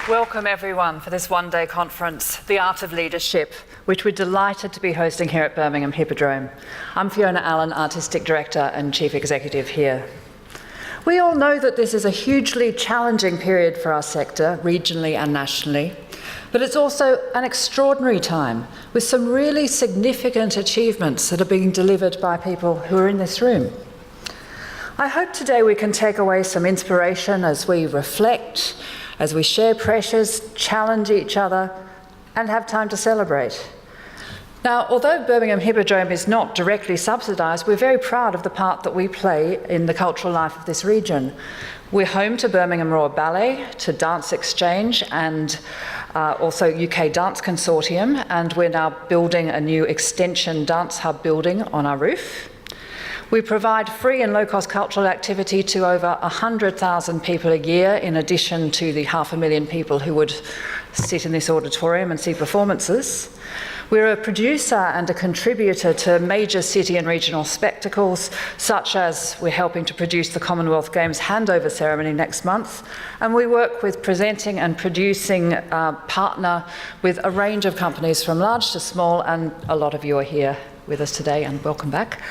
Welcome everyone for this one-day conference, The Art of Leadership, which we're delighted to be hosting here at Birmingham Hippodrome. I'm Fiona Allen, Artistic Director and Chief Executive here. We all know that this is a hugely challenging period for our sector, regionally and nationally, but it's also an extraordinary time with some really significant achievements that are being delivered by people who are in this room. I hope today we can take away some inspiration as we reflect, as we share pressures, challenge each other, and have time to celebrate. Now, although Birmingham Hippodrome is not directly subsidised, we're very proud of the part that we play in the cultural life of this region. We're home to Birmingham Royal Ballet, to Dance Exchange, and also UK Dance Consortium, and we're now building a new extension dance hub building on our roof. We provide free and low-cost cultural activity to over 100,000 people a year, in addition to the 500,000 people who would sit in this auditorium and see performances. We're a producer and a contributor to major city and regional spectacles, such as we're helping to produce the Commonwealth Games handover ceremony next month, and we work with presenting and producing partner with a range of companies from large to small, and a lot of you are here with us today, and welcome back.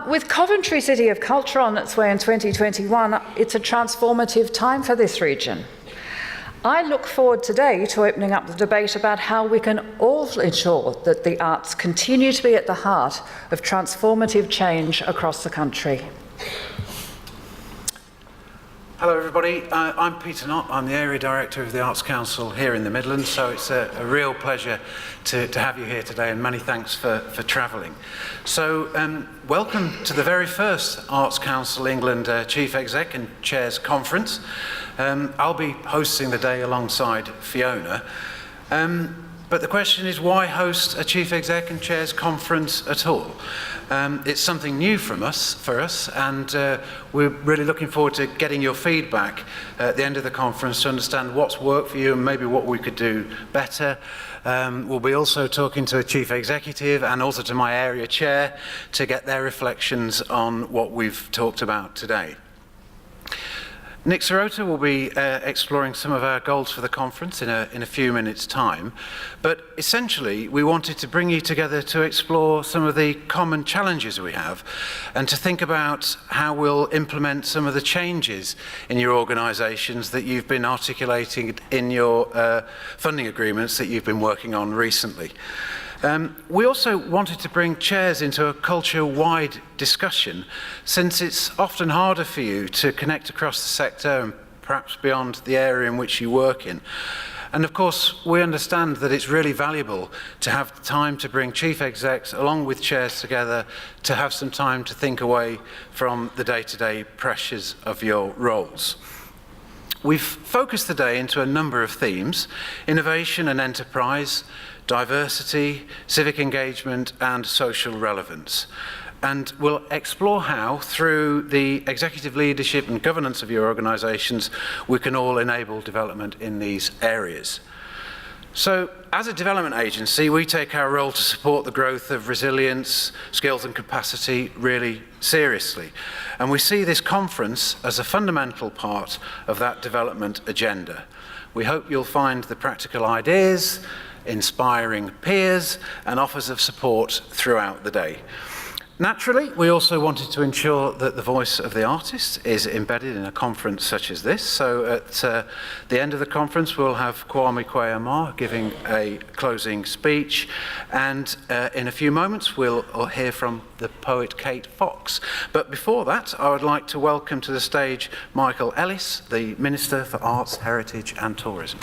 With Coventry City of Culture on its way in 2021, it's a transformative time for this region. I look forward today to opening up the debate about how we can all ensure that the arts continue to be at the heart of transformative change across the country. Hello everybody, I'm Peter Knott. I'm the Area Director of the Arts Council here in the Midlands, so it's a real pleasure to have you here today, and many thanks for travelling. So welcome to the very first Arts Council England Chief Exec and Chairs Conference. I'll be hosting the day alongside Fiona. But the question is, why host a Chief Exec and Chairs Conference at all? It's something new for us, and we're really looking forward to getting your feedback at the end of the conference to understand what's worked for you and maybe what we could do better. We'll be also talking to a Chief Executive and also to my area chair to get their reflections on what we've talked about today. Nick Sirota will be exploring some of our goals for the conference in a few minutes' time, but essentially we wanted to bring you together to explore some of the common challenges we have and to think about how we'll implement some of the changes in your organisations that you've been articulating in your funding agreements that you've been working on recently. We also wanted to bring chairs into a culture-wide discussion, since it's often harder for you to connect across the sector and perhaps beyond the area in which you work in. And of course, we understand that it's really valuable to have time to bring chief execs along with chairs together to have some time to think away from the day-to-day pressures of your roles. We've focused the day into a number of themes: innovation and enterprise, diversity, civic engagement, and social relevance. And we'll explore how, through the executive leadership and governance of your organisations, we can all enable development in these areas. So, as a development agency, we take our role to support the growth of resilience, skills and capacity really seriously. And we see this conference as a fundamental part of that development agenda. We hope you'll find the practical ideas, inspiring peers, and offers of support throughout the day. Naturally, we also wanted to ensure that the voice of the artist is embedded in a conference such as this. So at the end of the conference, we'll have Kwame Kwei-Armah giving a closing speech. And in a few moments, we'll hear from the poet Kate Fox. But before that, I would like to welcome to the stage Michael Ellis, the Minister for Arts, Heritage and Tourism.